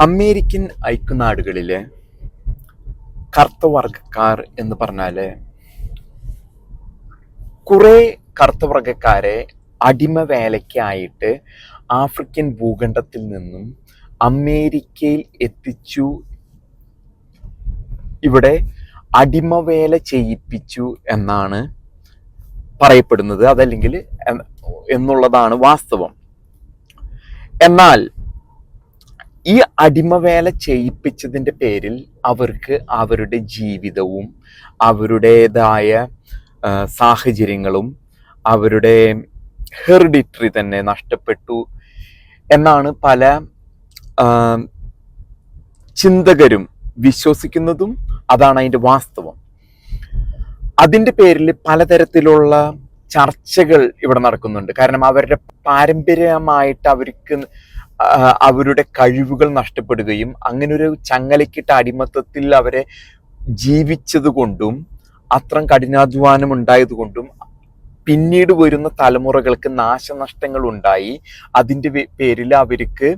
American ഐക്യനാടുകളിലെ കറുത്ത വർഗക്കാർ എന്ന് പറഞ്ഞാല് കുറെ കറുത്ത വർഗക്കാരെ അടിമ വേലയ്ക്കായിട്ട് ആഫ്രിക്കൻ ഭൂഖണ്ഡത്തിൽ നിന്നും അമേരിക്കയിൽ എത്തിച്ചു, ഇവിടെ അടിമവേല ചെയ്യിപ്പിച്ചു എന്നാണ് പറയപ്പെടുന്നത്. അതല്ലെങ്കിൽ എന്നുള്ളതാണ് വാസ്തവം. എന്നാൽ ഈ അടിമവേല ചെയ്യിപ്പിച്ചതിൻ്റെ പേരിൽ അവർക്ക് അവരുടെ ജീവിതവും അവരുടേതായ സാഹചര്യങ്ങളും അവരുടെ ഹെറിഡിറ്ററി തന്നെ നഷ്ടപ്പെട്ടു എന്നാണ് പല ചിന്തകരും വിശ്വസിക്കുന്നതും. അതാണ് അതിൻ്റെ വാസ്തവം. അതിൻ്റെ പേരിൽ പലതരത്തിലുള്ള ചർച്ചകൾ ഇവിടെ നടക്കുന്നുണ്ട്. കാരണം അവരുടെ പാരമ്പര്യമായിട്ട് അവരുടെ കഴിവുകൾ നഷ്ടപ്പെടുകയും അങ്ങനെ ഒരു ചങ്ങലക്കിട്ട അടിമത്തത്തിൽ അവരെ ജീവിച്ചത് കൊണ്ടും അത്ര കഠിനാധ്വാനം ഉണ്ടായതുകൊണ്ടും പിന്നീട് വരുന്ന തലമുറകൾക്ക് നാശനഷ്ടങ്ങൾ ഉണ്ടായി. അതിൻ്റെ പേരിൽ അവർക്ക്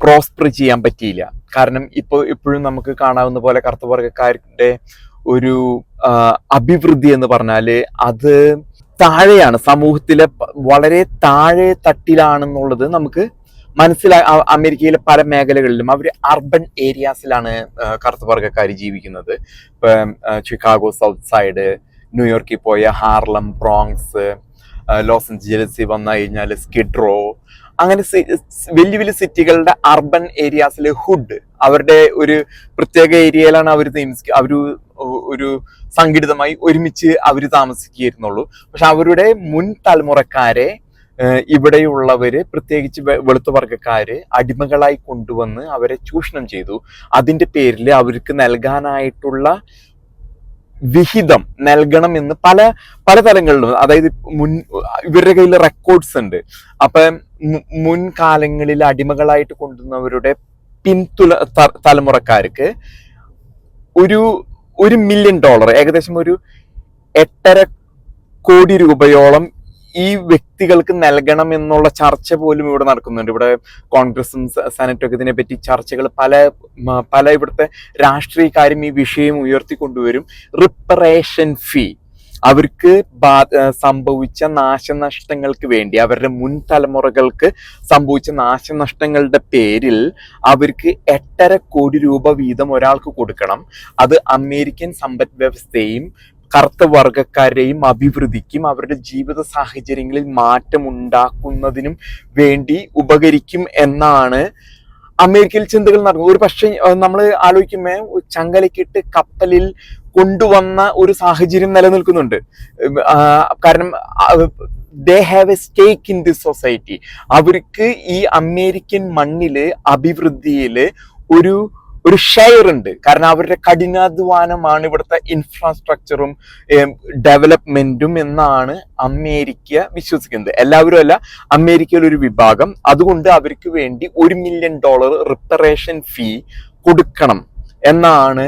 പ്രോസ്പർ ചെയ്യാൻ പറ്റിയില്ല. കാരണം ഇപ്പോഴും നമുക്ക് കാണാവുന്ന പോലെ കറുത്ത വർഗക്കാരുടെ ഒരു അഭിവൃദ്ധി എന്ന് പറഞ്ഞാല് അത് താഴെയാണ്, സമൂഹത്തിലെ വളരെ താഴെ തട്ടിലാണെന്നുള്ളത് നമുക്ക് അമേരിക്കയിലെ പല മേഖലകളിലും അവർ അർബൻ ഏരിയാസിലാണ് കറുത്ത വർഗക്കാർ ജീവിക്കുന്നത്. ഇപ്പം ചിക്കാഗോ സൗത്ത് സൈഡ്, ന്യൂയോർക്കിൽ പോയ ഹാർലം, ബ്രോങ്സ്, ലോസ് ഏഞ്ചലസിൽ വന്നു കഴിഞ്ഞാൽ സ്കിഡ്രോ, അങ്ങനെ വലിയ വലിയ സിറ്റികളുടെ അർബൻ ഏരിയാസിലെ ഹുഡ് അവരുടെ ഒരു പ്രത്യേക ഏരിയയിലാണ് അവർ ഒരു സംഘടിതമായി ഒരുമിച്ച് അവർ താമസിക്കുകയായിരുന്നുള്ളൂ. പക്ഷെ അവരുടെ മുൻ തലമുറക്കാരെ ഇവിടെയുള്ളവര്, പ്രത്യേകിച്ച് വെളുത്ത വർഗക്കാര് അടിമകളായി കൊണ്ടുവന്ന് അവരെ ചൂഷണം ചെയ്തു. അതിന്റെ പേരിൽ അവർക്ക് നൽകാനായിട്ടുള്ള വിഹിതം നൽകണമെന്ന് പല തലങ്ങളിലും, അതായത് ഇവരുടെ കയ്യിൽ റെക്കോർഡ്സ് ഉണ്ട്. അപ്പൊ മുൻകാലങ്ങളിൽ അടിമകളായിട്ട് കൊണ്ടുവന്നവരുടെ തലമുറക്കാർക്ക് ഒരു $1 മില്യൺ, ഏകദേശം ഒരു 8.5 കോടി രൂപയോളം ഈ വ്യക്തികൾക്ക് നൽകണം എന്നുള്ള ചർച്ച പോലും ഇവിടെ നടക്കുന്നുണ്ട്. ഇവിടെ കോൺഗ്രസും സെനറ്റും ഒക്കെ ഇതിനെപ്പറ്റി ചർച്ചകൾ പല ഇവിടുത്തെ രാഷ്ട്രീയക്കാരും ഈ വിഷയം ഉയർത്തിക്കൊണ്ടുവരും. റിപ്പറേഷൻ ഫീ, അവർക്ക് സംഭവിച്ച നാശനഷ്ടങ്ങൾക്ക് വേണ്ടി, അവരുടെ മുൻ തലമുറകൾക്ക് സംഭവിച്ച നാശനഷ്ടങ്ങളുടെ പേരിൽ അവർക്ക് 8.5 കോടി രൂപ വീതം ഒരാൾക്ക് കൊടുക്കണം. അത് അമേരിക്കൻ സമ്പദ് വ്യവസ്ഥയും കറുത്ത വർഗക്കാരെയും അഭിവൃദ്ധിക്കും അവരുടെ ജീവിത സാഹചര്യങ്ങളിൽ മാറ്റം ഉണ്ടാക്കുന്നതിനും വേണ്ടി ഉപകരിക്കും എന്നാണ് അമേരിക്കയിൽ ചിന്തകൾ നടക്കുന്നത്. ഒരു പക്ഷേ നമ്മൾ ആലോചിക്കുമ്പോൾ ചങ്ങലക്കിട്ട് കപ്പലിൽ കൊണ്ടുവന്ന ഒരു സാഹചര്യം നിലനിൽക്കുന്നുണ്ട്. കാരണം they have a stake in this society. അവർക്ക് ഈ അമേരിക്കൻ മണ്ണില് അഭിവൃദ്ധിയില് ഒരു ഷെയർ ഉണ്ട്. കാരണം അവരുടെ കഠിനാധ്വാനമാണ് ഇവിടുത്തെ ഇൻഫ്രാസ്ട്രക്ചറും ഡെവലപ്മെന്റും എന്നാണ് അമേരിക്ക വിശ്വസിക്കുന്നത്. എല്ലാവരും അല്ല, അമേരിക്കയിൽ ഒരു വിഭാഗം. അതുകൊണ്ട് അവർക്ക് വേണ്ടി $1 മില്യൺ റിപ്പറേഷൻ ഫീ കൊടുക്കണം എന്നാണ്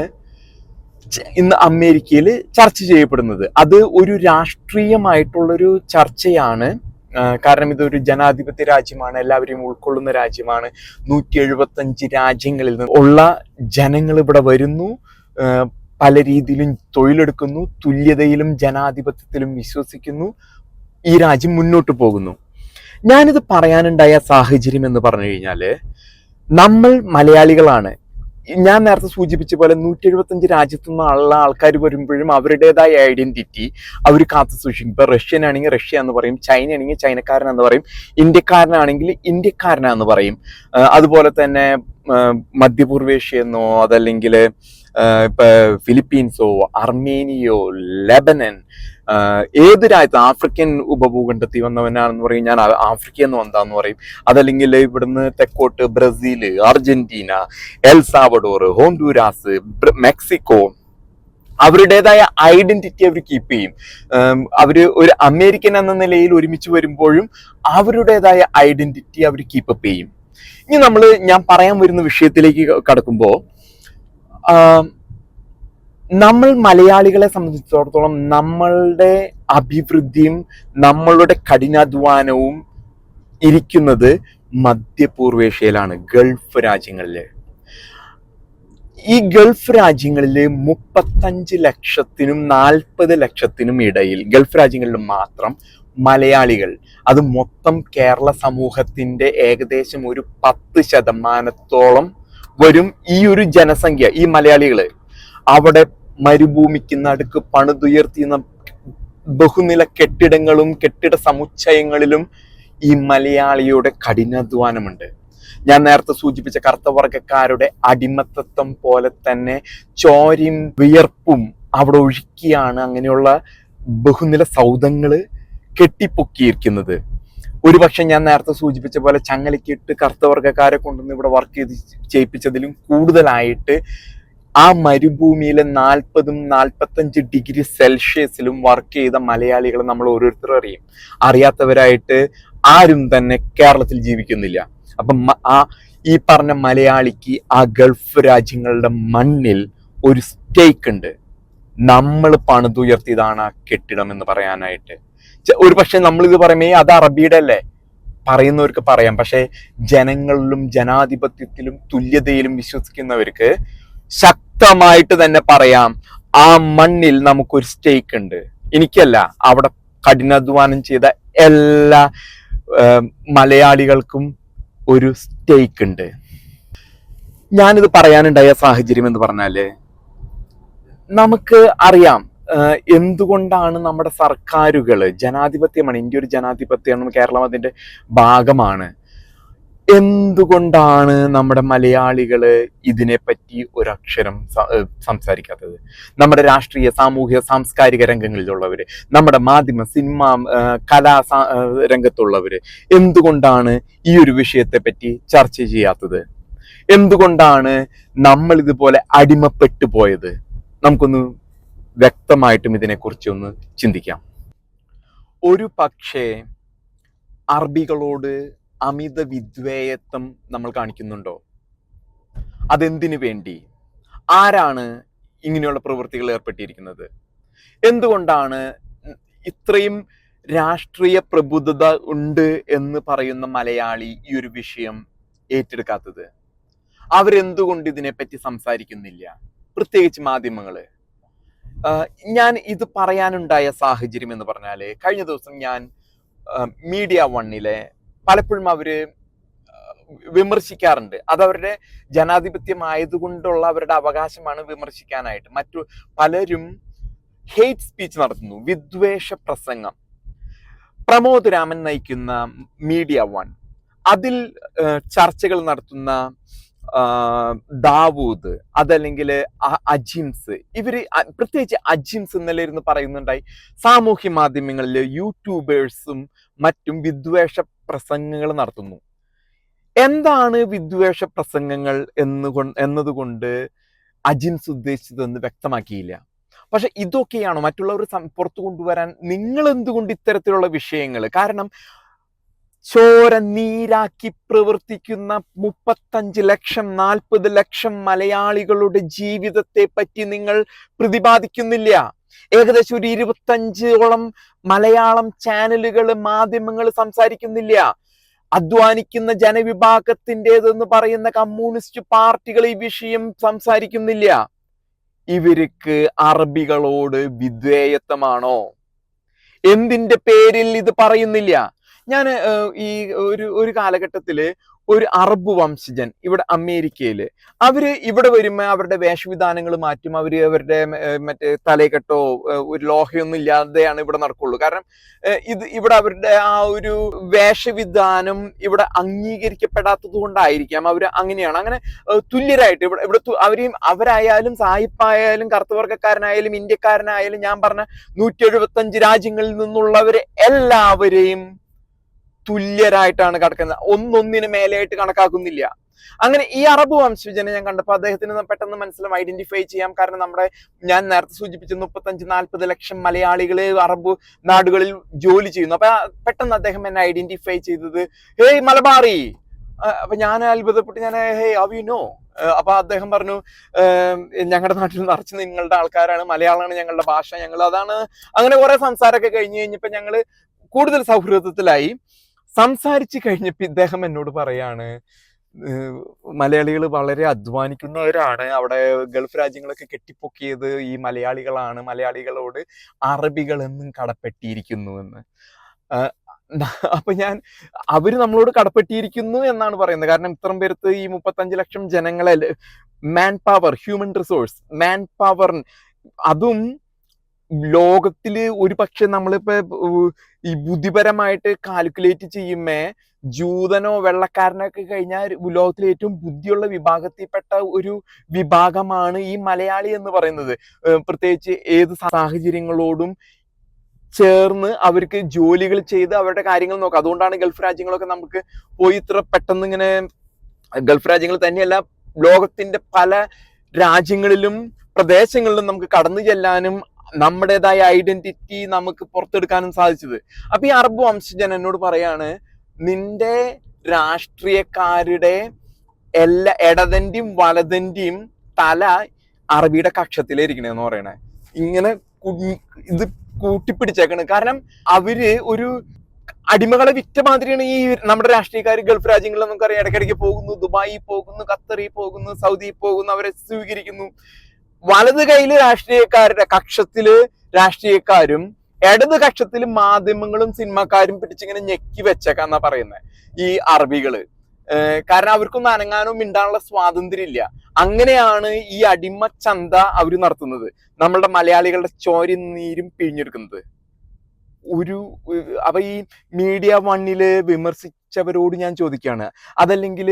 ഇന്ന് അമേരിക്കയിൽ ചർച്ച ചെയ്യപ്പെടുന്നത്. അത് ഒരു രാഷ്ട്രീയമായിട്ടുള്ളൊരു ചർച്ചയാണ്. കാരണം ഇതൊരു ജനാധിപത്യ രാജ്യമാണ്, എല്ലാവരെയും ഉൾക്കൊള്ളുന്ന രാജ്യമാണ്. 175 രാജ്യങ്ങളിൽ നിന്നുള്ള ജനങ്ങൾ ഇവിടെ വരുന്നു, പല രീതിയിലും തൊഴിലെടുക്കുന്നു, തുല്യതയിലും ജനാധിപത്യത്തിലും വിശ്വസിക്കുന്നു. ഈ രാജ്യം മുന്നോട്ട് പോകുന്നു. ഞാനിത് പറയാനുണ്ടായ സാഹചര്യം എന്ന് പറഞ്ഞു കഴിഞ്ഞാല്, നമ്മൾ മലയാളികളാണ്. ഞാൻ നേരത്തെ സൂചിപ്പിച്ച പോലെ 175 രാജ്യത്തു നിന്നുള്ള ആൾക്കാർ വരുമ്പോഴും അവരുടേതായ ഐഡന്റിറ്റി അവർ കാത്തു സൂക്ഷിക്കും. ഇപ്പൊ റഷ്യൻ ആണെങ്കിൽ റഷ്യ എന്ന് പറയും, ചൈന ആണെങ്കിൽ ചൈനക്കാരൻ എന്ന് പറയും, ഇന്ത്യക്കാരനാണെങ്കിൽ ഇന്ത്യക്കാരനാന്ന് പറയും. അതുപോലെ തന്നെ മധ്യപൂർവേഷ്യന്നോ അതല്ലെങ്കിൽ ഇപ്പൊ ഫിലിപ്പീൻസോ അർമേനിയോ ലെബനൻ, ഏത് രാജ്യത്ത് ആഫ്രിക്കൻ ഉപഭൂഖണ്ഡത്തിൽ വന്നവനാണെന്ന് പറയും, ഞാൻ ആഫ്രിക്കയിൽ നിന്ന് വന്നാന്ന് പറയും. അതല്ലെങ്കിൽ ഇവിടുന്ന് തെക്കോട്ട് ബ്രസീല്, അർജന്റീന, എൽ സാവഡോർ, ഹോണ്ടുരാസ്, മെക്സിക്കോ, അവരുടേതായ ഐഡന്റിറ്റി അവർ കീപ്പ് ചെയ്യും. ഒരു അമേരിക്കൻ എന്ന നിലയിൽ ഒരുമിച്ച് വരുമ്പോഴും അവരുടേതായ ഐഡന്റിറ്റി അവർ കീപ്പപ്പ് ചെയ്യും. ഇനി ഞാൻ പറയാൻ വരുന്ന വിഷയത്തിലേക്ക് കടക്കുമ്പോൾ, നമ്മൾ മലയാളികളെ സംബന്ധിച്ചിടത്തോളം നമ്മളുടെ അഭിവൃദ്ധിയും നമ്മളുടെ കഠിനാധ്വാനവും ഇരിക്കുന്നത് മധ്യപൂർവേഷ്യയിലാണ്, ഗൾഫ് രാജ്യങ്ങളില്. ഈ ഗൾഫ് രാജ്യങ്ങളിൽ 35 ലക്ഷത്തിനും 40 ലക്ഷത്തിനും ഇടയിൽ, ഗൾഫ് രാജ്യങ്ങളിൽ മാത്രം മലയാളികൾ, അത് മൊത്തം കേരള സമൂഹത്തിന്റെ ഏകദേശം ഒരു 10% വരും. ഈ ഒരു ജനസംഖ്യ, ഈ മലയാളികള് അവിടെ മരുഭൂമിക്ക് നടുക്ക് പണിതുയർത്തിയുന്ന ബഹുനില കെട്ടിടങ്ങളും കെട്ടിട സമുച്ചയങ്ങളിലും ഈ മലയാളിയുടെ കഠിനാധ്വാനമുണ്ട്. ഞാൻ നേരത്തെ സൂചിപ്പിച്ച കറുത്തവർഗക്കാരുടെ അടിമത്തത്വം പോലെ തന്നെ ചോരയും വിയർപ്പും അവിടെ ഒഴുക്കിയാണ് അങ്ങനെയുള്ള ബഹുനില സൗധങ്ങള് കെട്ടിപ്പൊക്കിയിരിക്കുന്നത്. ഒരുപക്ഷെ ഞാൻ നേരത്തെ സൂചിപ്പിച്ച പോലെ ചങ്ങലക്കിട്ട് കറുത്തവർഗക്കാരെ കൊണ്ടുവന്ന് ഇവിടെ വർക്ക് ചെയ്യിപ്പിച്ചതിലും കൂടുതലായിട്ട് ആ മരുഭൂമിയിലെ 40-45 ഡിഗ്രി സെൽഷ്യസിലും വർക്ക് ചെയ്ത മലയാളികൾ നമ്മൾ ഓരോരുത്തരും അറിയും. അറിയാത്തവരായിട്ട് ആരും തന്നെ കേരളത്തിൽ ജീവിക്കുന്നില്ല. അപ്പം ഈ പറഞ്ഞ മലയാളിക്ക് ആ ഗൾഫ് രാജ്യങ്ങളുടെ മണ്ണിൽ ഒരു സ്റ്റേക്ക് ഉണ്ട്. നമ്മൾ പണിതുയർത്തിയതാണ് ആ കെട്ടിടം എന്ന് പറയാനായിട്ട്. ഒരു പക്ഷെ നമ്മളിത് പറയുമ്പോ അത് അറബിയുടെ അല്ലേ പറയുന്നവർക്ക് പറയാം. പക്ഷെ ജനങ്ങളിലും ജനാധിപത്യത്തിലും തുല്യതയിലും വിശ്വസിക്കുന്നവർക്ക് ശക്തമായിട്ട് തന്നെ പറയാം, ആ മണ്ണിൽ നമുക്കൊരു സ്റ്റേക്ക് ഉണ്ട്. എനിക്കല്ല, അവിടെ കഠിനാധ്വാനം ചെയ്ത എല്ലാ മലയാളികൾക്കും ഒരു സ്റ്റേക്ക് ഉണ്ട്. ഞാനിത് പറയാനുണ്ടായ സാഹചര്യം എന്ന് പറഞ്ഞാല്, നമുക്ക് അറിയാം എന്തുകൊണ്ടാണ് നമ്മുടെ സർക്കാരുകള്, ജനാധിപത്യമാണ്, ഇന്ത്യ ഒരു ജനാധിപത്യമാണ്, കേരളം അതിന്റെ ഭാഗമാണ്, എന്തുകൊണ്ടാണ് നമ്മുടെ മലയാളികള് ഇതിനെപ്പറ്റി ഒരക്ഷരം സംസാരിക്കാത്തത്? നമ്മുടെ രാഷ്ട്രീയ, സാമൂഹിക, സാംസ്കാരിക രംഗങ്ങളിലുള്ളവര്, നമ്മുടെ മാധ്യമ, സിനിമ, കലാ രംഗത്തുള്ളവര് എന്തുകൊണ്ടാണ് ഈ ഒരു വിഷയത്തെ പറ്റി ചർച്ച ചെയ്യാത്തത്? എന്തുകൊണ്ടാണ് നമ്മൾ ഇതുപോലെ അടിമപ്പെട്ടു പോയത്? നമുക്കൊന്ന് വ്യക്തമായിട്ടും ഇതിനെക്കുറിച്ച് ഒന്ന് ചിന്തിക്കാം. ഒരു പക്ഷേ അറബികളോട് അമിത വിദ്വേയത്വം നമ്മൾ കാണിക്കുന്നുണ്ടോ? അതെന്തിനു വേണ്ടി? ആരാണ് ഇങ്ങനെയുള്ള പ്രവൃത്തികൾ ഏർപ്പെട്ടിരിക്കുന്നത്? എന്തുകൊണ്ടാണ് ഇത്രയും രാഷ്ട്രീയ പ്രബുദ്ധത ഉണ്ട് എന്ന് പറയുന്ന മലയാളി ഈ ഒരു വിഷയം ഏറ്റെടുക്കാത്തത്? അവരെന്തുകൊണ്ട് ഇതിനെപ്പറ്റി സംസാരിക്കുന്നില്ല? പ്രത്യേകിച്ച് മാധ്യമങ്ങള്. ഞാൻ ഇത് പറയാനുണ്ടായ സാഹചര്യം എന്ന് പറഞ്ഞാല്, കഴിഞ്ഞ ദിവസം ഞാൻ മീഡിയ വണ്ണിലെ പലപ്പോഴും അവര് വിമർശിക്കാറുണ്ട്. അതവരുടെ ജനാധിപത്യമായതുകൊണ്ടുള്ള അവരുടെ അവകാശമാണ് വിമർശിക്കാനായിട്ട്. മറ്റു പലരും ഹെയ്റ്റ് സ്പീച്ച് നടത്തുന്നു, വിദ്വേഷ പ്രസംഗം. പ്രമോദ് രാമൻ നയിക്കുന്ന മീഡിയ വൺ, അതിൽ ചർച്ചകൾ നടത്തുന്ന ദാവൂദ്, അതല്ലെങ്കിൽ അജിംസ്, ഇവര് പ്രത്യേകിച്ച് അജിംസ് ഇന്നലെ ഇരുന്ന് പറയുന്നുണ്ടായി, സാമൂഹ്യ മാധ്യമങ്ങളില് യൂട്യൂബേഴ്സും മറ്റും വിദ്വേഷ പ്രസംഗങ്ങൾ നടത്തുന്നു. എന്താണ് വിദ്വേഷ പ്രസംഗങ്ങൾ എന്നതുകൊണ്ട് അജിംസ് ഉദ്ദേശിച്ചതെന്ന് വ്യക്തമാക്കിയില്ല. പക്ഷെ ഇതൊക്കെയാണോ മറ്റുള്ളവർ പുറത്തു കൊണ്ടുവരാൻ നിങ്ങൾ എന്തുകൊണ്ട് ഇത്തരത്തിലുള്ള വിഷയങ്ങൾ? കാരണം ചോര നീരാക്കി പ്രവർത്തിക്കുന്ന 35 ലക്ഷം 40 ലക്ഷം മലയാളികളുടെ ജീവിതത്തെ പറ്റി നിങ്ങൾ പ്രതിപാദിക്കുന്നില്ല. ഏകദേശം ഒരു 25ഓളം മലയാളം ചാനലുകൾ, മാധ്യമങ്ങൾ സംസാരിക്കുന്നില്ല. അധ്വാനിക്കുന്ന ജനവിഭാഗത്തിൻ്റെതെന്ന് പറയുന്ന കമ്മ്യൂണിസ്റ്റ് പാർട്ടികൾ ഈ വിഷയം സംസാരിക്കുന്നില്ല. ഇവർക്ക് അറബികളോട് വിധേയത്വമാണോ? എന്തിന്റെ പേരിൽ ഇത് പറയുന്നില്ല? ഞാൻ ഈ ഒരു കാലഘട്ടത്തില് ഒരു അറബ് വംശജൻ ഇവിടെ അമേരിക്കയില്, അവര് ഇവിടെ വരുമ്പോ അവരുടെ വേഷവിധാനങ്ങൾ മാറ്റും. അവര് അവരുടെ മറ്റേ തലയെക്കെട്ടോ ഒരു ലോഹയൊന്നും ഇല്ലാതെയാണ് ഇവിടെ നടക്കുള്ളൂ. കാരണം ഇവിടെ അവരുടെ ആ ഒരു വേഷവിധാനം ഇവിടെ അംഗീകരിക്കപ്പെടാത്തത് കൊണ്ടായിരിക്കാം അവര് അങ്ങനെയാണ്. അങ്ങനെ തുല്യരായിട്ട് ഇവിടെ അവരായാലും സായിപ്പായാലും കറുത്തവർഗക്കാരനായാലും ഇന്ത്യക്കാരനായാലും, ഞാൻ പറഞ്ഞ 175 രാജ്യങ്ങളിൽ നിന്നുള്ളവരെ എല്ലാവരെയും തുല്യരായിട്ടാണ് കിടക്കുന്നത്. ഒന്നൊന്നിന് മേലെയായിട്ട് കണക്കാക്കുന്നില്ല. അങ്ങനെ ഈ അറബ് വംശജനെ ഞാൻ കണ്ടപ്പോൾ അദ്ദേഹത്തിന് പെട്ടെന്ന് മനസ്സിലാവും, ഐഡന്റിഫൈ ചെയ്യാം. കാരണം ഞാൻ നേരത്തെ സൂചിപ്പിച്ച 35-40 ലക്ഷം മലയാളികള് അറബ് നാടുകളിൽ ജോലി ചെയ്യുന്നു. അപ്പൊ പെട്ടെന്ന് അദ്ദേഹം എന്നെ ഐഡന്റിഫൈ ചെയ്തത്, ഹേയ് മലബാറി. അപ്പൊ ഞാൻ അത്ഭുതപ്പെട്ട്, ഞാൻ ഹേയ് ഹൗ യു നോ? അപ്പൊ അദ്ദേഹം പറഞ്ഞു, ഞങ്ങളുടെ നാട്ടിൽ നിറച്ച് നിങ്ങളുടെ ആൾക്കാരാണ്, മലയാളമാണ് ഞങ്ങളുടെ ഭാഷ, ഞങ്ങൾ അതാണ്. അങ്ങനെ കുറെ സംസാരമൊക്കെ കഴിഞ്ഞപ്പോ ഞങ്ങള് കൂടുതൽ സൗഹൃദത്തിലായി. സംസാരിച്ചു കഴിഞ്ഞപ്പോ ഇദ്ദേഹം എന്നോട് പറയാണ്, മലയാളികൾ വളരെ അധ്വാനിക്കുന്നവരാണ്. അവിടെ ഗൾഫ് രാജ്യങ്ങളൊക്കെ കെട്ടിപ്പൊക്കിയത് ഈ മലയാളികളാണ്. മലയാളികളോട് അറബികൾ എന്നും കടപ്പെട്ടിരിക്കുന്നു എന്ന്. അപ്പൊ അവര് നമ്മളോട് കടപ്പെട്ടിരിക്കുന്നു എന്നാണ് പറയുന്നത്. കാരണം ഇത്രയും പേരത്ത് ഈ 35 ലക്ഷം ജനങ്ങളെ man power, human resource, man power, അതും ലോകത്തില് ഒരു പക്ഷെ നമ്മളിപ്പോ ഈ ബുദ്ധിപരമായിട്ട് കാൽക്കുലേറ്റ് ചെയ്യുമ്പേ ജൂതനോ വെള്ളക്കാരനോ ഒക്കെ കഴിഞ്ഞാൽ ലോകത്തിലെ ഏറ്റവും ബുദ്ധിയുള്ള വിഭാഗത്തിൽപ്പെട്ട ഒരു വിഭാഗമാണ് ഈ മലയാളി എന്ന് പറയുന്നത്. പ്രത്യേകിച്ച് ഏത് സാഹചര്യങ്ങളോടും ചേർന്ന് അവർക്ക് ജോലികൾ ചെയ്ത് അവരുടെ കാര്യങ്ങൾ നോക്കാം. അതുകൊണ്ടാണ് ഗൾഫ് രാജ്യങ്ങളൊക്കെ നമുക്ക് പോയി ഇത്ര പെട്ടെന്ന് ഇങ്ങനെ, ഗൾഫ് രാജ്യങ്ങൾ തന്നെയല്ല ലോകത്തിന്റെ പല രാജ്യങ്ങളിലും പ്രദേശങ്ങളിലും നമുക്ക് കടന്നു ചെല്ലാനും നമ്മുടേതായ ഐഡന്റിറ്റി നമുക്ക് പുറത്തെടുക്കാനും സാധിച്ചത്. അപ്പൊ ഈ അറബ് വംശജൻ എന്നോട് പറയാണ്, നിന്റെ രാഷ്ട്രീയക്കാരുടെ എല്ലാ ഇടതന്റെയും വലതന്റെയും തല അറബിയുടെ കക്ഷത്തിലിരിക്കണേന്ന് പറയണേ. ഇങ്ങനെ ഇത് കൂട്ടിപ്പിടിച്ചേക്കണ്. കാരണം അവര് ഒരു അടിമകളെ വിറ്റ മാതിരിയാണ് ഈ നമ്മുടെ രാഷ്ട്രീയക്കാർ ഗൾഫ് രാജ്യങ്ങളിൽ നമുക്കറിയാം. ഇടയ്ക്കിടയ്ക്ക് പോകുന്നു, ദുബായിൽ പോകുന്നു, ഖത്തറിൽ പോകുന്നു, സൗദിയിൽ പോകുന്നു, അവരെ സ്വീകരിക്കുന്നു. വലത് കൈയില് രാഷ്ട്രീയക്കാരുടെ കക്ഷത്തില് രാഷ്ട്രീയക്കാരും ഇടത് കക്ഷത്തില് മാധ്യമങ്ങളും സിനിമക്കാരും പിടിച്ചിങ്ങനെ ഞെക്കി വെച്ചേക്കാന്നാ പറയുന്നത് ഈ അറബികള്. കാരണം അവർക്കൊന്നും അനങ്ങാനോ മിണ്ടാനുള്ള സ്വാതന്ത്ര്യം ഇല്ല. അങ്ങനെയാണ് ഈ അടിമ ചന്ത അവര് നടത്തുന്നത്, നമ്മളുടെ മലയാളികളുടെ ചോരയും നീരും പിഴിഞ്ഞെടുക്കുന്നത്. അപ്പൊ ഈ മീഡിയ വണ്ണില് വിമർശിച്ചവരോട് ഞാൻ ചോദിക്കുകയാണ്, അതല്ലെങ്കിൽ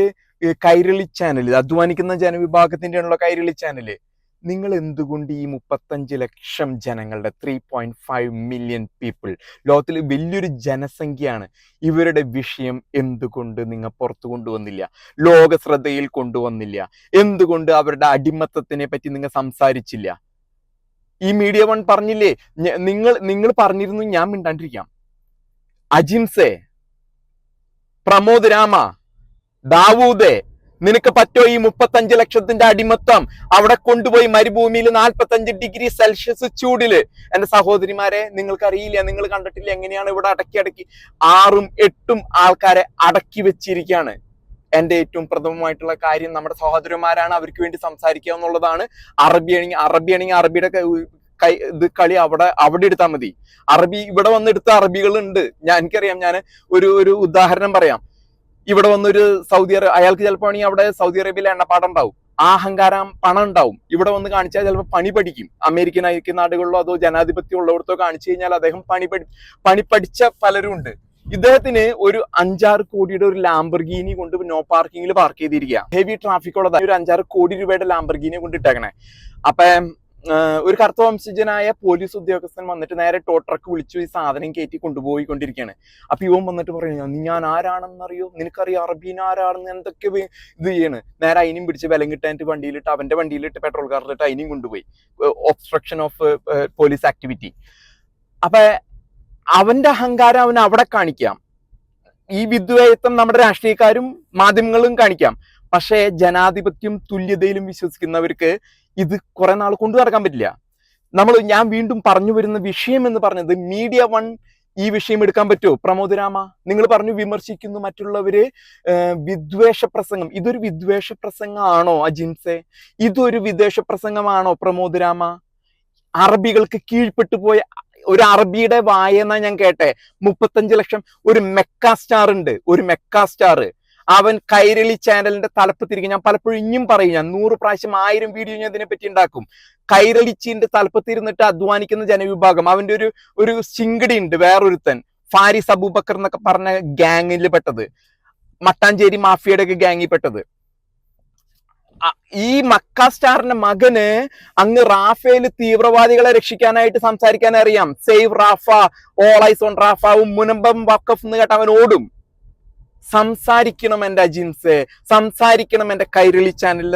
കൈരളി ചാനല്, അധ്വാനിക്കുന്ന ജനവിഭാഗത്തിന്റെ ഉള്ള കൈരളി ചാനല്, നിങ്ങൾ എന്തുകൊണ്ട് ഈ 35 ലക്ഷം ജനങ്ങളുടെ 3.5 മില്യൺ പീപ്പിൾ, ലോകത്തിൽ വലിയൊരു ജനസംഖ്യയാണ്, ഇവരുടെ വിഷയം എന്തുകൊണ്ട് നിങ്ങൾ പുറത്തു കൊണ്ടുവന്നില്ല, ലോക ശ്രദ്ധയിൽ കൊണ്ടുവന്നില്ല? എന്തുകൊണ്ട് അവരുടെ അടിമത്തത്തിനെ പറ്റി നിങ്ങൾ സംസാരിച്ചില്ല? ഈ മീഡിയ വൺ പറഞ്ഞില്ലേ, നിങ്ങൾ പറഞ്ഞിരുന്നു ഞാൻ മിണ്ടാണ്ടിരിക്കാം. അജിംസെ, പ്രമോദ് രാമ, ദാവൂദേ, നിനക്ക് പറ്റോ ഈ 35 ലക്ഷത്തിന്റെ അടിമത്തം അവിടെ കൊണ്ടുപോയി മരുഭൂമിയിൽ 45 ഡിഗ്രി സെൽഷ്യസ് ചൂടില്? എന്റെ സഹോദരിമാരെ, നിങ്ങൾക്കറിയില്ല, നിങ്ങൾ കണ്ടിട്ടില്ല എങ്ങനെയാണ് ഇവിടെ അടക്കി 6ഉം 8ഉം ആൾക്കാരെ അടക്കി വെച്ചിരിക്കുകയാണ്. എന്റെ ഏറ്റവും പ്രഥമമായിട്ടുള്ള കാര്യം നമ്മുടെ സഹോദരന്മാരാണ്, അവർക്ക് വേണ്ടി സംസാരിക്കുക എന്നുള്ളതാണ്. അറബിയാണെങ്കിൽ അറബിയുടെ കളി അവിടെ എടുത്താൽ മതി. അറബി ഇവിടെ വന്നെടുത്ത അറബികളുണ്ട്. എനിക്കറിയാം. ഞാൻ ഒരു ഉദാഹരണം പറയാം. ഇവിടെ വന്നൊരു അയാൾക്ക് ചിലപ്പോൾ ആണെങ്കിൽ അവിടെ സൗദി അറേബ്യയിലെ എണ്ണപ്പാടം ഉണ്ടാവും, ആ അഹങ്കാരം പണം ഉണ്ടാവും. ഇവിടെ വന്ന് കാണിച്ചാൽ ചിലപ്പോൾ പണി പഠിക്കും. അമേരിക്കൻ ഐക്യനാടുകളിലോ അതോ ജനാധിപത്യം ഉള്ളവിടത്തോ കാണിച്ചു കഴിഞ്ഞാൽ അദ്ദേഹം പണി പഠിച്ച പലരും ഉണ്ട്. ഇദ്ദേഹത്തിന് ഒരു 5-6 കോടിയുടെ ഒരു ലാംബർഗിനി കൊണ്ട് നോ പാർക്കിങ്ങിൽ പാർക്ക് ചെയ്തിരിക്കുക. ഹെവി ട്രാഫിക് ഉള്ളതാണ്. ഒരു 5-6 കോടി രൂപയുടെ ലാംബർഗിനിയെ കൊണ്ട് ഇട്ടേക്കണേ. അപ്പൊ ഒരു കറുത്ത വംശജനായ പോലീസ് ഉദ്യോഗസ്ഥൻ വന്നിട്ട് നേരെ ടോ ട്രക്ക് വിളിച്ചു ഈ സാധനം കയറ്റി കൊണ്ടുപോയിക്കൊണ്ടിരിക്കുകയാണ്. അപ്പൊ ഇവൻ വന്നിട്ട് പറയുന്നു, ഞാൻ ആരാണെന്നറിയോ, നിനക്കറിയോ അറബീൻ ആരാണെന്ന്, എന്തൊക്കെ ഇത് ചെയ്യാണ്. നേരെ അതിനും പിടിച്ച് വിലം കിട്ടാനായിട്ട് വണ്ടിയിലിട്ട്, അവന്റെ വണ്ടിയിലിട്ട് പെട്രോൾ കാറിലിട്ട് അതിനും കൊണ്ടുപോയി. Obstruction of police activity. അപ്പൊ അവന്റെ അഹങ്കാരം അവൻ അവിടെ കാണിക്കാം, ഈ വിദ്വേഷത്വം നമ്മുടെ രാഷ്ട്രീയക്കാരും മാധ്യമങ്ങളും കാണിക്കാം. പക്ഷേ ജനാധിപത്യം തുല്യതയിലും വിശ്വസിക്കുന്നവർക്ക് ഇത് കുറെ നാൾ കൊണ്ടു നടക്കാൻ പറ്റില്ല. ഞാൻ വീണ്ടും പറഞ്ഞു വരുന്ന വിഷയം എന്ന് പറഞ്ഞത്, മീഡിയ വൺ ഈ വിഷയം എടുക്കാൻ പറ്റുമോ? പ്രമോദ് രാമ, നിങ്ങൾ പറഞ്ഞു വിമർശിക്കുന്നു മറ്റുള്ളവര് വിദ്വേഷ പ്രസംഗം. ഇതൊരു വിദ്വേഷ പ്രസംഗമാണോ അജിംസെ? ഇതൊരു വിദ്വേഷ പ്രസംഗമാണോ പ്രമോദ് രാമ? അറബികൾക്ക് കീഴ്പ്പെട്ടു പോയ ഒരു അറബിയുടെ വായെന്നാ ഞാൻ കേട്ടെ. 35 ലക്ഷം. ഒരു മെക്കാ സ്റ്റാർ ഉണ്ട്, ഒരു മെക്കാ സ്റ്റാർ. അവൻ കൈരളി ചാനലിന്റെ തലപ്പത്തിരിക്കും. ഞാൻ പലപ്പോഴും ഇനിയും പറയും, ഞാൻ 100 പ്രാവശ്യം 1000 വീഡിയോ ഞാൻ ഇതിനെ പറ്റി ഉണ്ടാക്കും. കൈരളിച്ചിന്റെ തലപ്പത്തിരുന്നിട്ട് അധ്വാനിക്കുന്ന ജനവിഭാഗം, അവന്റെ ഒരു ചിങ്കടി ഉണ്ട്, വേറൊരുത്തൻ ഫാരിസ് അബൂബക്കർ എന്നൊക്കെ പറഞ്ഞ ഗാങ്ങിൽ പെട്ടത്, മട്ടാഞ്ചേരി മാഫിയയുടെ ഒക്കെ ഗാങ്ങിൽ പെട്ടത്. ഈ മക്ക സ്റ്റാറിന്റെ മകന് അങ്ങ് റാഫേൽ തീവ്രവാദികളെ രക്ഷിക്കാനായിട്ട് സംസാരിക്കാൻ അറിയാം. Save Rafah, all eyes on റാഫാവും മുനമ്പം വഖഫ് എന്ന് കേട്ട അവൻ ഓടും. സംസാരിക്കണം എന്റെ അജിംസെ, സംസാരിക്കണം എന്റെ കൈരളി ചാനലിൽ.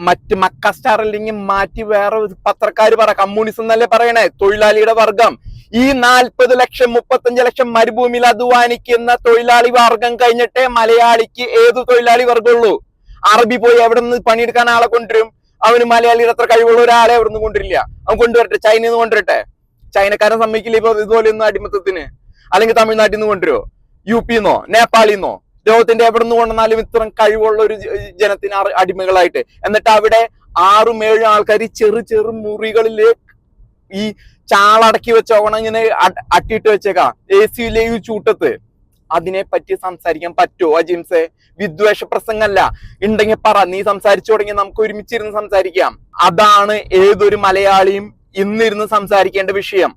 മറ്റ് മക്ക സ്റ്റാർ അല്ലെങ്കിൽ മാറ്റി വേറെ പത്രക്കാര് പറ, കമ്മ്യൂണിസം എന്നല്ലേ പറയണേ, തൊഴിലാളിയുടെ വർഗം. ഈ 40 ലക്ഷം 35 ലക്ഷം മരുഭൂമിയിൽ അധ്വാനിക്കുന്ന തൊഴിലാളി വർഗം കഴിഞ്ഞിട്ടേ മലയാളിക്ക് ഏത് തൊഴിലാളി വർഗമുള്ളൂ. അറബി പോയി എവിടെ നിന്ന് പണിയെടുക്കാൻ ആളെ കൊണ്ടുവരും? അവന് മലയാളിയുടെ അത്ര കഴിവുള്ള ഒരാളെ എവിടെ നിന്ന് കൊണ്ടുവരില്ല. അവൻ കൊണ്ടുവരട്ടെ, ചൈനയിൽ നിന്ന് കൊണ്ടുവരട്ടെ. ചൈനക്കാരൻ സമ്മതിക്കില്ല ഇപ്പൊ ഇതുപോലെ ഒന്നും അടിമത്തത്തിന്. അല്ലെങ്കിൽ തമിഴ്നാട്ടിൽ നിന്ന് കൊണ്ടുവരുമോ? യു പിന്നോ നേപ്പാളിൽ നിന്നോ? ലോകത്തിന്റെ എവിടെ നിന്ന് കൊണ്ടുവന്നാലും ഇത്രയും കഴിവുള്ള ഒരു ജനത്തിന് അടിമകളായിട്ട്. എന്നിട്ട് അവിടെ 6-7 ആൾക്കാർ ചെറു മുറികളില് ഈ ചാളടക്കി വെച്ചോണം ഇങ്ങനെ അട്ടിയിട്ട് വെച്ചേക്കാം, AC യിലെ ഈ ചൂട്ടത്ത്. അതിനെ പറ്റി സംസാരിക്കാൻ പറ്റുമോ അജിൻസെ? വിദ്വേഷ പ്രസംഗമല്ല, ഉണ്ടെങ്കിൽ പറ, നീ സംസാരിച്ചു തുടങ്ങി നമുക്ക് ഒരുമിച്ചിരുന്ന് സംസാരിക്കാം. അതാണ് ഏതൊരു മലയാളിയും ഇന്നിരുന്ന് സംസാരിക്കേണ്ട വിഷയം.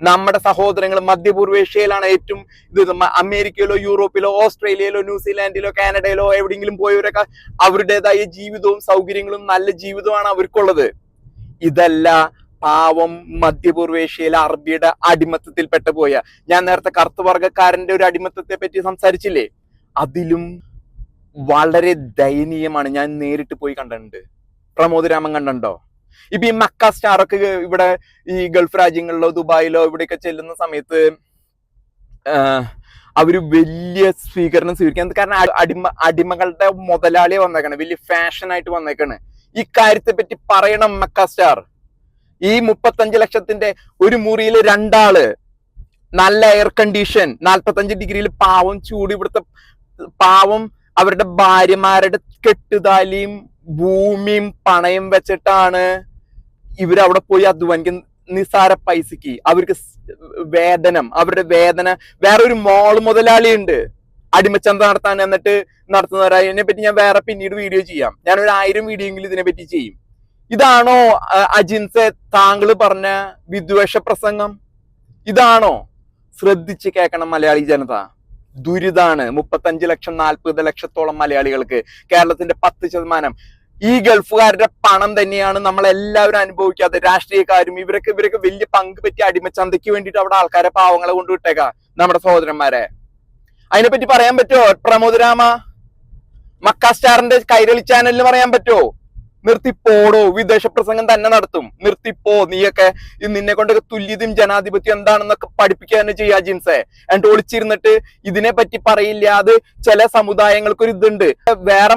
നമ്മുടെ സഹോദരങ്ങൾ മധ്യപൂർവേഷ്യയിലാണ് ഏറ്റവും ഇത്. അമേരിക്കയിലോ യൂറോപ്പിലോ ഓസ്ട്രേലിയയിലോ ന്യൂസിലാൻഡിലോ കാനഡയിലോ എവിടെയെങ്കിലും പോയവരൊക്കെ അവരുടേതായ ജീവിതവും സൗകര്യങ്ങളും നല്ല ജീവിതമാണ് അവർക്കുള്ളത്. ഇതല്ല പാവം മധ്യപൂർവേഷ്യയിലെ അറബിയുടെ അടിമത്തത്തിൽപ്പെട്ടു പോയ. ഞാൻ നേരത്തെ കറുത്തവർഗക്കാരന്റെ ഒരു അടിമത്തത്തെ പറ്റി സംസാരിച്ചില്ലേ, അതിലും വളരെ ദയനീയമാണ്. ഞാൻ നേരിട്ട് പോയി കണ്ടിട്ടുണ്ട്. പ്രമോദ് രാമൻ കണ്ടോ? ഇപ്പൊ ഈ മക്ക സ്റ്റാറൊക്കെ ഇവിടെ ഈ ഗൾഫ് രാജ്യങ്ങളിലോ ദുബായിലോ ഇവിടെയൊക്കെ ചെല്ലുന്ന സമയത്ത് അവര് വലിയ സ്വീകരണം സ്വീകരിക്കാൻ. കാരണം അടിമകളുടെ മുതലാളിയെ വന്നേക്കാണ്, വലിയ ഫാഷനായിട്ട് വന്നേക്കാണ്. ഈ കാര്യത്തെ പറ്റി പറയണം മക്ക സ്റ്റാർ. ഈ 35 ലക്ഷത്തിന്റെ ഒരു മുറിയിൽ 2 ആള്, നല്ല എയർ കണ്ടീഷൻ, 45 ഡിഗ്രിയിൽ പാവം ചൂട്. ഇവിടുത്തെ പാവം അവരുടെ ഭാര്യമാരുടെ കെട്ടുതാലിയും ഭൂമിയും പണയം വെച്ചിട്ടാണ് ഇവരവിടെ പോയി അധ്വാനിക്കുന്ന. നിസാര പൈസക്ക് അവർക്ക് വേതനം, അവരുടെ വേദന. വേറെ ഒരു മോള് മുതലാളിയുണ്ട് അടിമച്ചന്ത നടത്താൻ, എന്നിട്ട് നടത്തുന്നവരായി. ഇതിനെ പറ്റി ഞാൻ വേറെ പിന്നീട് വീഡിയോ ചെയ്യാം. ഞാനൊരു 1000 വീഡിയോ എങ്കിലും ഇതിനെ പറ്റി ചെയ്യും. ഇതാണോ അജിൻസെ താങ്കൾ പറഞ്ഞ വിദ്വേഷ പ്രസംഗം? ഇതാണോ? ശ്രദ്ധിച്ച് കേൾക്കണം മലയാളി ജനത. ദുരിതാണ്. 35 ലക്ഷം 40 ലക്ഷത്തോളം മലയാളികൾക്ക്, കേരളത്തിന്റെ 10%. ഈ ഗൾഫുകാരുടെ പണം തന്നെയാണ് നമ്മളെല്ലാവരും അനുഭവിക്കാതെ. രാഷ്ട്രീയക്കാരും ഇവരൊക്കെ വലിയ പങ്ക് പറ്റി അടിമച്ചന്തയ്ക്ക് വേണ്ടിയിട്ട് അവിടെ ആൾക്കാരെ, പാവങ്ങളെ കൊണ്ടുവിട്ടേക്കാ, നമ്മുടെ സഹോദരന്മാരെ. അതിനെപ്പറ്റി പറയാൻ പറ്റുമോ പ്രമോദ് രാമ? മക്ക സ്റ്റാറിന്റെ കൈരളി ചാനലിൽ പറയാൻ പറ്റുമോ? നിർത്തിപ്പോടോ, വിദേശ പ്രസംഗം തന്നെ നടത്തും. നിർത്തിപ്പോ. നീയൊക്കെ നിന്നെ കൊണ്ടൊക്കെ തുല്യതയും ജനാധിപത്യം എന്താണെന്നൊക്കെ പഠിപ്പിക്കുക തന്നെ ചെയ്യാ ജിൻസെ. എന്നിട്ട് ഒളിച്ചിരുന്നിട്ട് ഇതിനെ പറ്റി പറയില്ല. അത് ചില സമുദായങ്ങൾക്കൊരു ഇതുണ്ട്, വേറെ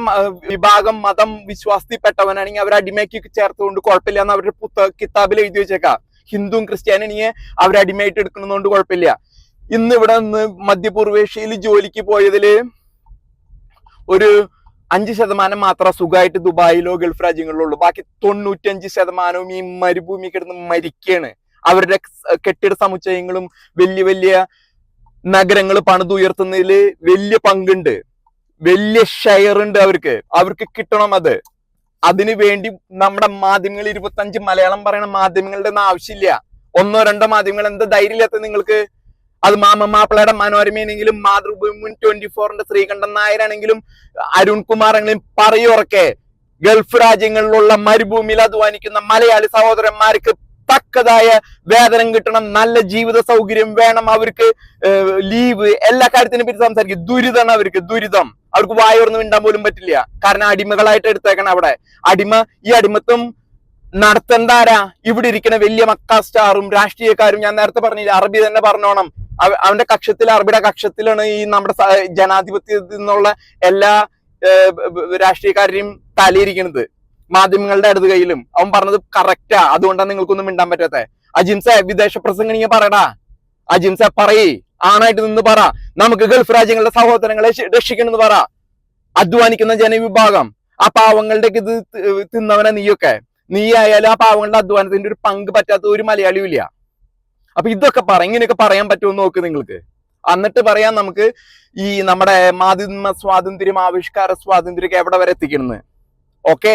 വിഭാഗം മതം വിശ്വാസത്തിൽപ്പെട്ടവനാണെങ്കിൽ അവർ അടിമയ്ക്ക് ചേർത്തുകൊണ്ട് കുഴപ്പമില്ല എന്ന് അവരുടെ കിതാബിൽ എഴുതി വെച്ചേക്കാം. ഹിന്ദുവും ക്രിസ്ത്യാനിയെ അവർ അടിമയായിട്ട് എടുക്കുന്നതുകൊണ്ട് കുഴപ്പമില്ല. ഇന്ന് ഇവിടെ നിന്ന് മധ്യപൂർവേഷ്യയിൽ ജോലിക്ക് പോയതില് ഒരു 5% മാത്രം സുഖമായിട്ട് ദുബായിലോ ഗൾഫ് രാജ്യങ്ങളിലോ ഉള്ളൂ. ബാക്കി 95% ഈ മരുഭൂമി കിടന്ന് മരിക്കാണ്. അവരുടെ കെട്ടിട സമുച്ചയങ്ങളും വലിയ നഗരങ്ങൾ പണിതുയർത്തുന്നതിൽ വലിയ പങ്കുണ്ട്, വലിയ ഷെയർ ഉണ്ട് അവർക്ക് കിട്ടണം. അതിനു വേണ്ടി നമ്മുടെ മാധ്യമങ്ങൾ 25 മലയാളം പറയുന്ന മാധ്യമങ്ങളുടെ ഒന്നും ആവശ്യമില്ല. 1-2 മാധ്യമങ്ങൾ. എന്താ ധൈര്യമില്ലാത്ത നിങ്ങൾക്ക്? അത് മാപ്പിളയുടെ മനോരമയാണെങ്കിലും മാതൃഭൂമി 24ന്റെ ശ്രീകണ്ഠൻ നായരാണെങ്കിലും അരുൺ കുമാർ ആണെങ്കിലും പറയുറക്കെ ഗൾഫ് രാജ്യങ്ങളിലുള്ള മരുഭൂമിയിൽ അധ്വാനിക്കുന്ന മലയാളി സഹോദരന്മാർക്ക് തക്കതായ വേതനം കിട്ടണം, നല്ല ജീവിത സൗകര്യം വേണം, അവർക്ക് ലീവ്, എല്ലാ കാര്യത്തിനെ പറ്റി സംസാരിക്കും. ദുരിതമാണ് അവർക്ക്, ദുരിതം. അവർക്ക് വായോർന്ന് മിണ്ടാൻ പോലും പറ്റില്ല. കാരണം അടിമകളായിട്ട് എടുത്തേക്കണം അവിടെ. ഈ അടിമത്വം നടത്തേണ്ടാരാ? ഇവിടെ ഇരിക്കുന്ന വലിയ മക്ക സ്റ്റാറും രാഷ്ട്രീയക്കാരും. ഞാൻ നേരത്തെ പറഞ്ഞില്ല, അറബി തന്നെ പറഞ്ഞോണം. അവന്റെ കക്ഷത്തിൽ, അറബിയുടെ കക്ഷത്തിലാണ് ഈ നമ്മുടെ ജനാധിപത്യത്തിൽ നിന്നുള്ള എല്ലാ രാഷ്ട്രീയക്കാരെയും തലയിരിക്കുന്നത്, മാധ്യമങ്ങളുടെ അടുത്ത് കയ്യിലും. അവൻ പറഞ്ഞത് കറക്റ്റാ. അതുകൊണ്ടാണ് നിങ്ങൾക്കൊന്നും മിണ്ടാൻ പറ്റാത്ത. അജിൻസെ വിദേശ പ്രസംഗം നീ പറയടാ. അജിൻസെ പറയേ, ആണായിട്ട് നിന്ന് പറ. നമുക്ക് ഗൾഫ് രാജ്യങ്ങളുടെ സഹോദരങ്ങളെ രക്ഷിക്കണമെന്ന് പറ. അധ്വാനിക്കുന്ന ജനവിഭാഗം, ആ പാവങ്ങളുടെ ഇത് തിന്നവനെ നീയൊക്കെ. നീ ആയാലും ആ പാവങ്ങളുടെ അധ്വാനത്തിന്റെ ഒരു പങ്ക് പറ്റാത്ത ഒരു മലയാളിയും ഇല്ല. അപ്പൊ ഇതൊക്കെ ഇങ്ങനെയൊക്കെ പറയാൻ പറ്റുമെന്ന് നോക്ക് നിങ്ങൾക്ക്. എന്നിട്ട് പറയാൻ നമുക്ക് ഈ നമ്മുടെ മാധ്യമ സ്വാതന്ത്ര്യം, ആവിഷ്കാര സ്വാതന്ത്ര്യം എവിടെ വരെ എത്തിക്കണമെന്ന്. ഓക്കെ.